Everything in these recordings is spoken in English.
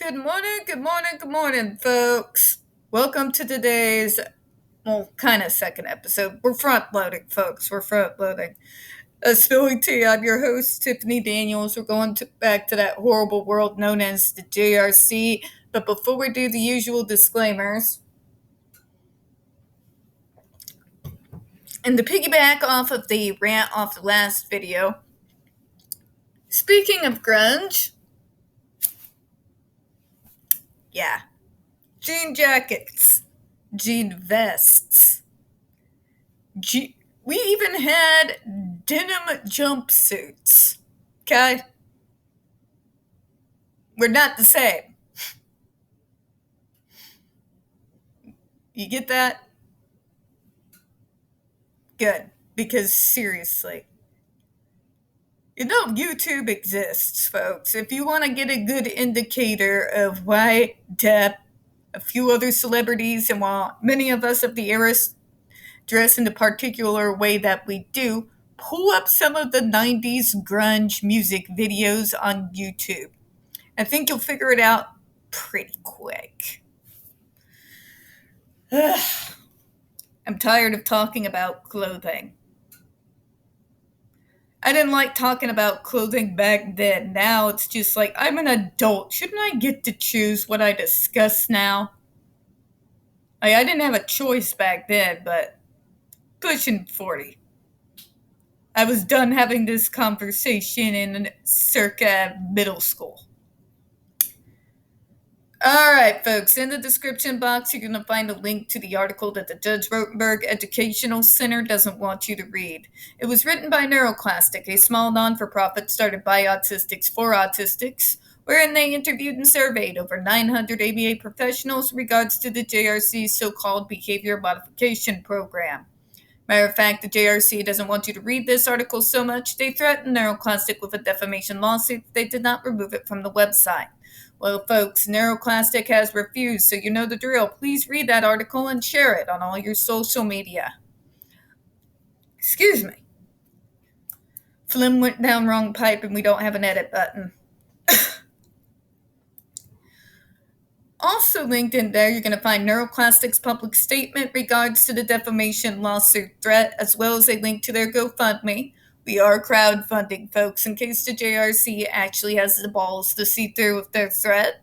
Good morning, good morning, good morning, folks. Welcome to today's, kind of second episode. We're front loading, folks. We're front loading. Spilling tea, I'm your host, Tiffany Daniels. We're going back to that horrible world known as the JRC. But before we do the usual disclaimers, and to piggyback off of the rant off the last video, speaking of grunge, yeah, jean jackets, jean vests, we even had denim jumpsuits. Okay? We're not the same. You get that? Good. Because seriously, YouTube exists, folks. If you want to get a good indicator of why Depp, a few other celebrities, and while many of us of the era dress in the particular way that we do, pull up some of the 90s grunge music videos on YouTube. I think you'll figure it out pretty quick. I'm tired of talking about clothing. I didn't like talking about clothing back then. Now it's just like, I'm an adult. Shouldn't I get to choose what I discuss now? I didn't have a choice back then, but pushing 40. I was done having this conversation in circa middle school. Alright, folks, in the description box, you're going to find a link to the article that the Judge Rotenberg Educational Center doesn't want you to read. It was written by NeuroClastic, a small non-for-profit started by autistics for autistics, wherein they interviewed and surveyed over 900 ABA professionals in regards to the JRC's so-called behavior modification program. Matter of fact, the JRC doesn't want you to read this article so much, they threatened NeuroClastic with a defamation lawsuit if they did not remove it from the website. Well, folks, NeuroClastic has refused, so you know the drill. Please read that article and share it on all your social media. Excuse me. Phlegm went down wrong pipe and we don't have an edit button. Also linked in there, you're going to find NeuroClastic's public statement regards to the defamation lawsuit threat, as well as a link to their GoFundMe. We are crowdfunding, folks, in case the JRC actually has the balls to see through with their threat.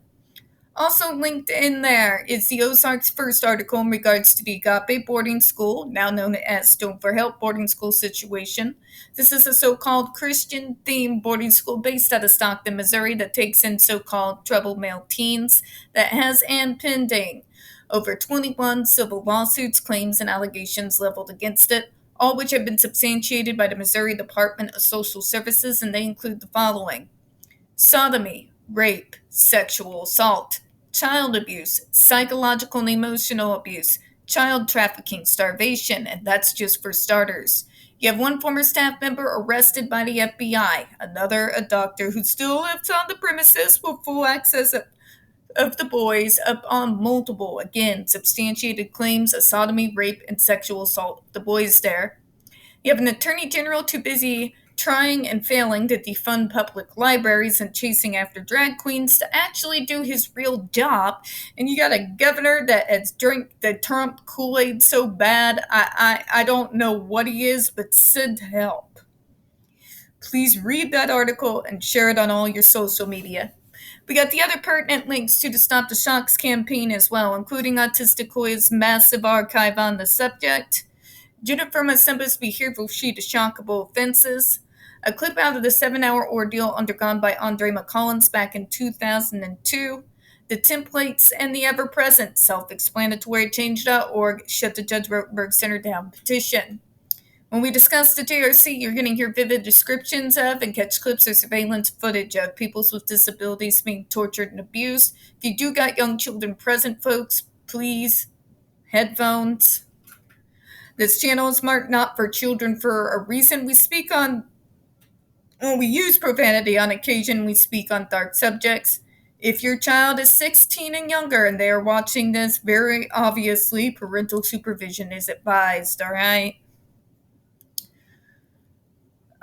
Also linked in there is the Ozark's first article in regards to the Agape boarding school, now known as Stone for Help boarding school situation. This is a so-called Christian-themed boarding school based out of Stockton, Missouri that takes in so-called troubled male teens that has and pending over 21 civil lawsuits, claims, and allegations leveled against it, all which have been substantiated by the Missouri Department of Social Services, and they include the following: sodomy, rape, sexual assault, child abuse, psychological and emotional abuse, child trafficking, starvation, and that's just for starters. You have one former staff member arrested by the FBI, another a doctor who still lives on the premises with full access of the boys up on multiple, again, substantiated claims of sodomy, rape, and sexual assault of the boys there. You have an attorney general too busy trying and failing to defund public libraries and chasing after drag queens to actually do his real job. And you got a governor that has drank the Trump Kool-Aid so bad, I don't know what he is, but send help. Please read that article and share it on all your social media. We got the other pertinent links to the Stop the Shocks campaign as well, including Hoya's massive archive on the subject, Jennifer Masimba's behavioral sheet of shockable offenses, a clip out of the 7-hour ordeal undergone by Andre McCollins back in 2002, the templates, and the ever-present self-explanatory change.org shut the Judge Rotenberg Center down petition. When we discuss the JRC, you're going to hear vivid descriptions of and catch clips or surveillance footage of people with disabilities being tortured and abused. If you do got young children present, folks, please, headphones. This channel is marked not for children for a reason. We use profanity on occasion. We speak on dark subjects. If your child is 16 and younger and they are watching this, very obviously parental supervision is advised, all right?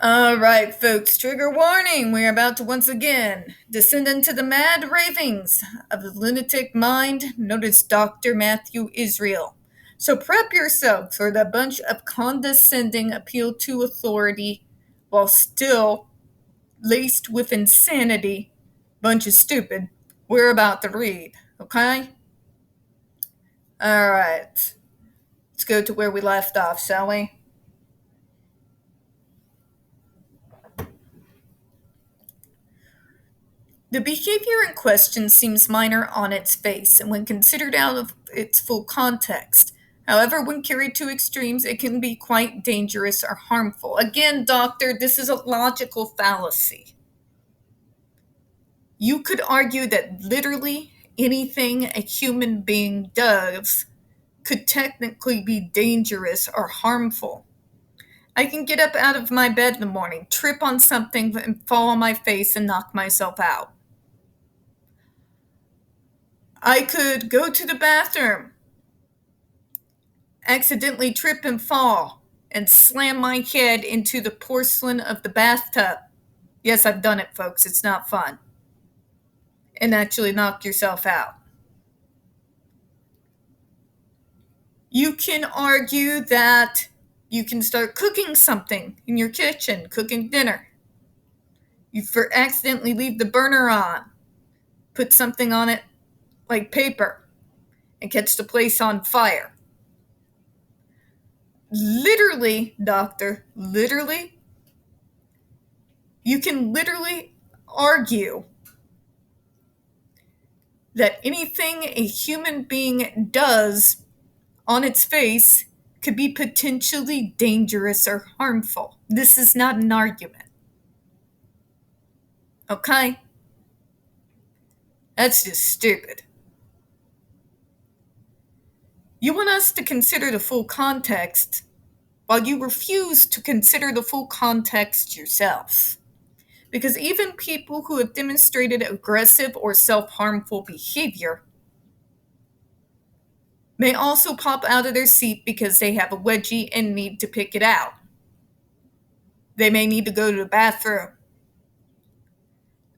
All right, folks, trigger warning. We're about to once again descend into the mad ravings of the lunatic mind known as Dr. Matthew Israel. So prep yourself for the bunch of condescending appeal to authority while still laced with insanity, bunch of stupid, we're about to read, okay? All right, let's go to where we left off, shall we? The behavior in question seems minor on its face and when considered out of its full context. However, when carried to extremes, it can be quite dangerous or harmful. Again, doctor, this is a logical fallacy. You could argue that literally anything a human being does could technically be dangerous or harmful. I can get up out of my bed in the morning, trip on something, and fall on my face and knock myself out. I could go to the bathroom, accidentally trip and fall, and slam my head into the porcelain of the bathtub. Yes, I've done it, folks. It's not fun. And actually knock yourself out. You can argue that you can start cooking something in your kitchen, cooking dinner. You accidentally leave the burner on, put something on it like paper, and catch the place on fire. Literally, doctor, literally, you can literally argue that anything a human being does on its face could be potentially dangerous or harmful. This is not an argument. Okay? That's just stupid. You want us to consider the full context while you refuse to consider the full context yourself. Because even people who have demonstrated aggressive or self-harmful behavior may also pop out of their seat because they have a wedgie and need to pick it out. They may need to go to the bathroom.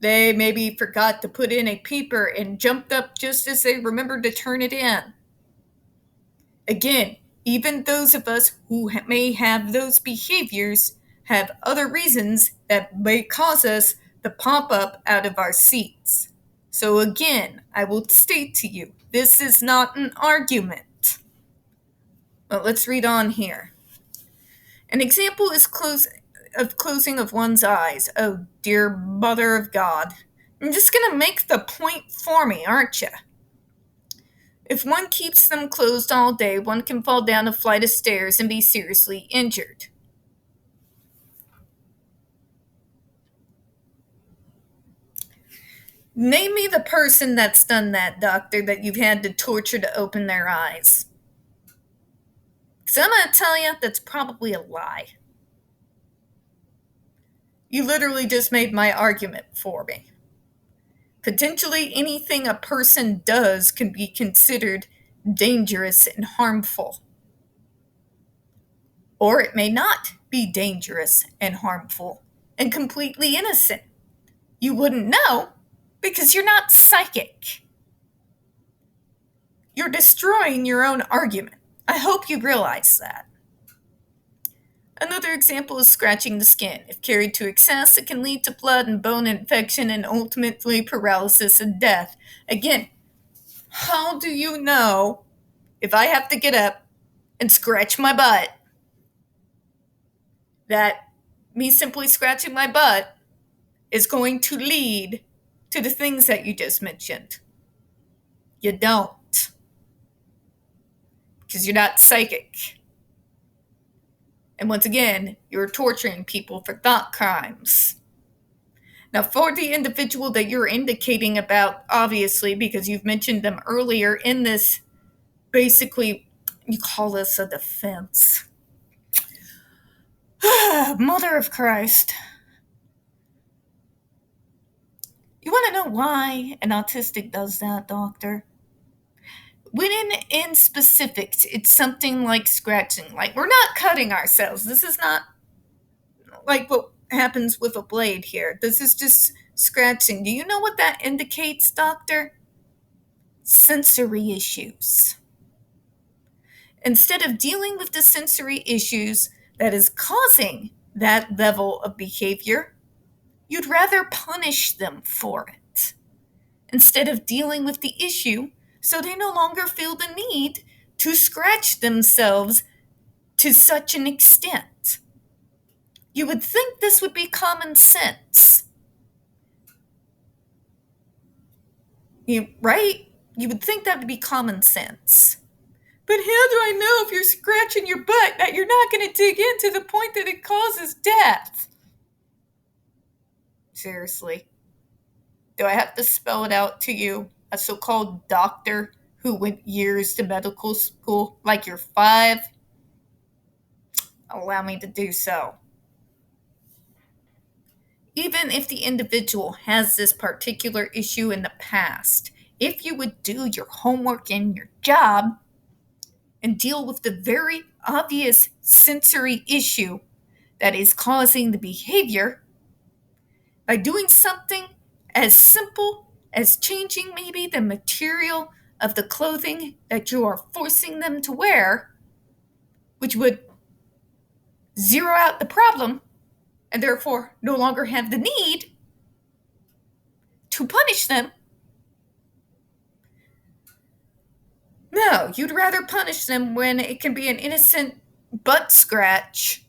They maybe forgot to put in a peeper and jumped up just as they remembered to turn it in. Again, even those of us who may have those behaviors have other reasons that may cause us to pop up out of our seats. So again, I will state to you, this is not an argument. But let's read on here. An example is closing of one's eyes. Oh, dear Mother of God. You're just going to make the point for me, aren't you? If one keeps them closed all day, one can fall down a flight of stairs and be seriously injured. Name me the person that's done that, doctor, that you've had to torture to open their eyes. Because I'm going to tell you, that's probably a lie. You literally just made my argument for me. Potentially anything a person does can be considered dangerous and harmful. Or it may not be dangerous and harmful and completely innocent. You wouldn't know because you're not psychic. You're destroying your own argument. I hope you realize that. Another example is scratching the skin. If carried to excess, it can lead to blood and bone infection and ultimately paralysis and death. Again, how do you know if I have to get up and scratch my butt that me simply scratching my butt is going to lead to the things that you just mentioned? You don't. Because you're not psychic. And once again, you're torturing people for thought crimes. Now, for the individual that you're indicating about, obviously, because you've mentioned them earlier in this, basically, you call this a defense. Mother of Christ. You want to know why an autistic does that, doctor? When in specifics, it's something like scratching. Like, we're not cutting ourselves. This is not like what happens with a blade here. This is just scratching. Do you know what that indicates, doctor? Sensory issues. Instead of dealing with the sensory issues that is causing that level of behavior, you'd rather punish them for it instead of dealing with the issue so they no longer feel the need to scratch themselves to such an extent. You would think this would be common sense. Right? You would think that would be common sense. But how do I know if you're scratching your butt that you're not going to dig in to the point that it causes death? Seriously. Do I have to spell it out to you? A so-called doctor who went years to medical school like you're 5? Allow me to do so. Even if the individual has this particular issue in the past, if you would do your homework and your job and deal with the very obvious sensory issue that is causing the behavior by doing something as simple as changing maybe the material of the clothing that you are forcing them to wear, which would zero out the problem and therefore no longer have the need to punish them. No, you'd rather punish them when it can be an innocent butt scratch,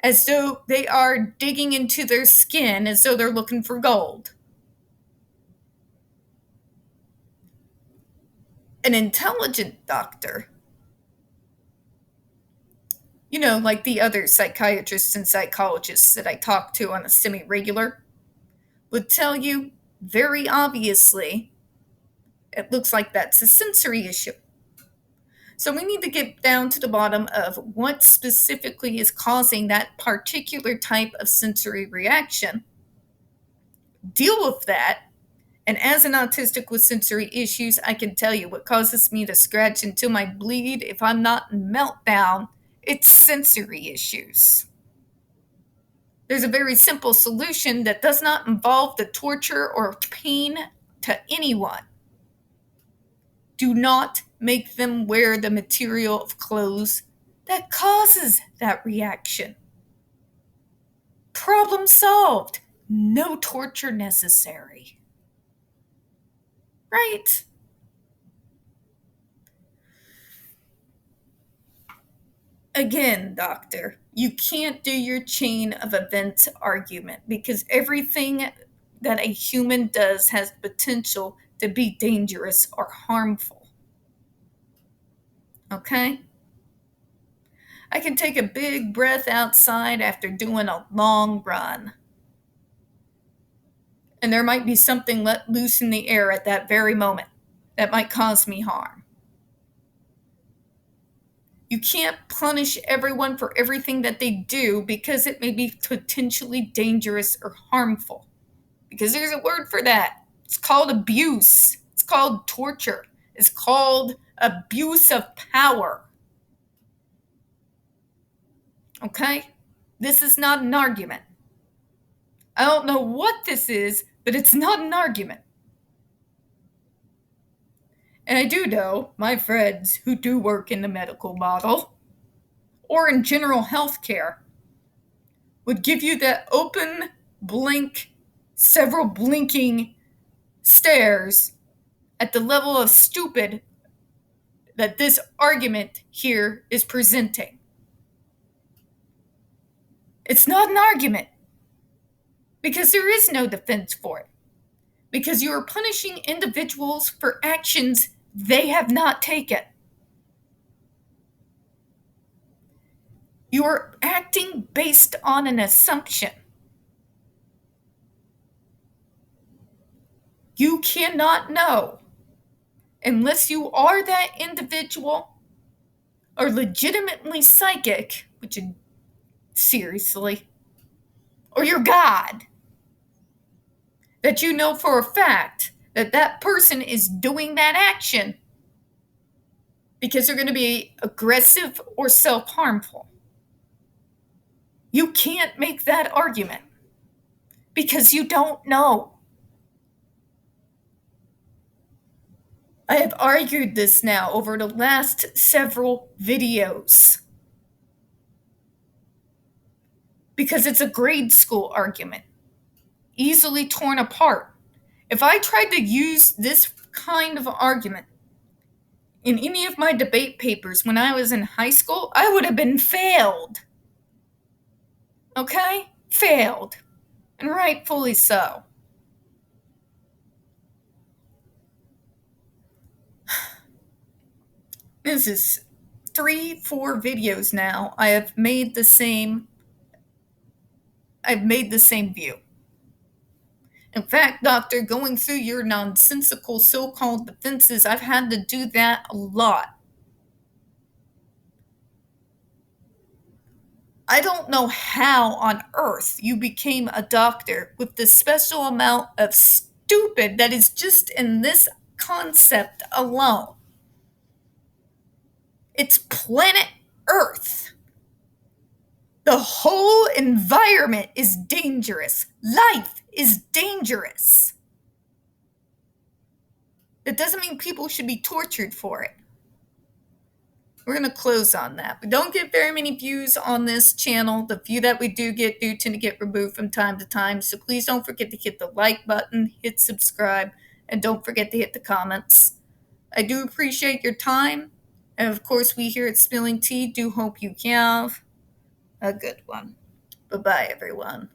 as though they are digging into their skin as though they're looking for gold. An intelligent doctor, like the other psychiatrists and psychologists that I talk to on a semi-regular, would tell you very obviously it looks like that's a sensory issue. So we need to get down to the bottom of what specifically is causing that particular type of sensory reaction, deal with that, and as an autistic with sensory issues, I can tell you what causes me to scratch until I bleed if I'm not in meltdown. It's sensory issues. There's a very simple solution that does not involve the torture or pain to anyone. Do not make them wear the material of clothes that causes that reaction. Problem solved. No torture necessary. Right? Again, doctor, you can't do your chain of events argument because everything that a human does has potential to be dangerous or harmful. Okay? I can take a big breath outside after doing a long run. And there might be something let loose in the air at that very moment that might cause me harm. You can't punish everyone for everything that they do because it may be potentially dangerous or harmful. Because there's a word for that. It's called abuse. It's called torture. It's called abuse of power. Okay? This is not an argument. I don't know what this is, but it's not an argument. And I do know my friends who do work in the medical model or in general health care would give you that open blink, several blinking stares at the level of stupid that this argument here is presenting. It's not an argument because there is no defense for it. Because you are punishing individuals for actions they have not taken. You are acting based on an assumption. You cannot know unless you are that individual or legitimately psychic, which is seriously, or you're God, that you know for a fact that that person is doing that action because they're going to be aggressive or self-harmful. You can't make that argument because you don't know. I have argued this now over the last several videos because it's a grade school argument, easily torn apart. If I tried to use this kind of argument in any of my debate papers when I was in high school, I would have been failed. Okay? Failed. And rightfully so. This is 3-4 videos now. I've made the same view. In fact, doctor, going through your nonsensical so-called defenses, I've had to do that a lot. I don't know how on earth you became a doctor with the special amount of stupid that is just in this concept alone. It's planet Earth. The whole environment is dangerous. Life is dangerous. That doesn't mean people should be tortured for it. We're going to close on that. We don't get very many views on this channel. The few that we do get tend to get removed from time to time. So please don't forget to hit the like button, hit subscribe, and don't forget to hit the comments. I do appreciate your time. And of course, we here at Spilling Tea do hope you have a good one. Bye-bye, everyone.